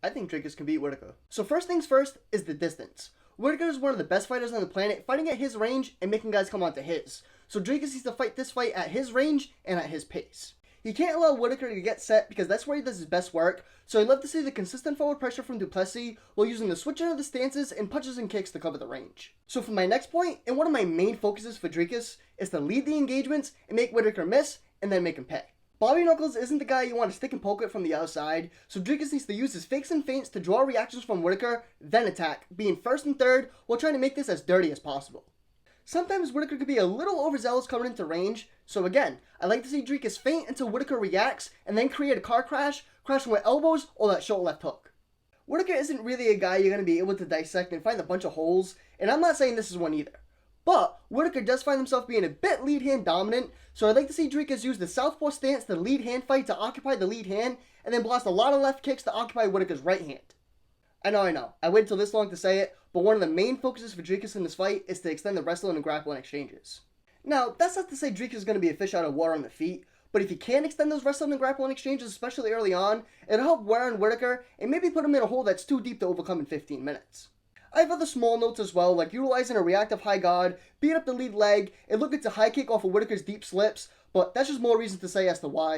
I think Dricus can beat Whittaker. So first things first is the distance. Whittaker is one of the best fighters on the planet, fighting at his range and making guys come onto his. So Dricus needs to fight this fight at his range and at his pace. He can't allow Whittaker to get set because that's where he does his best work, so I'd love to see the consistent forward pressure from Plessis while using the switching of the stances and punches and kicks to cover the range. So for my next point, and one of my main focuses for Dricus, is to lead the engagements and make Whittaker miss and then make him pay. Bobby Knuckles isn't the guy you want to stick and poke at from the outside, so Dricus needs to use his fakes and feints to draw reactions from Whittaker, then attack, being first and third while trying to make this as dirty as possible. Sometimes Whittaker could be a little overzealous coming into range, so again, I like to see Dricus feint until Whittaker reacts and then create a car crash, crashing with elbows or that short left hook. Whittaker isn't really a guy you're going to be able to dissect and find a bunch of holes, and I'm not saying this is one either. But Whittaker does find himself being a bit lead hand dominant, so I'd like to see Dricus use the southpaw stance to lead hand fight to occupy the lead hand, and then blast a lot of left kicks to occupy Whittaker's right hand. I know, I waited till this long to say it, but one of the main focuses for Dricus in this fight is to extend the wrestling and grappling exchanges. Now, that's not to say Dricus is going to be a fish out of water on the feet, but if you can extend those wrestling and grappling exchanges, especially early on, it'll help wear on Whittaker and maybe put him in a hole that's too deep to overcome in 15 minutes. I have other small notes as well, like utilizing a reactive high guard, beat up the lead leg, and looking to high kick off of Whittaker's deep slips, but that's just more reason to say as to why.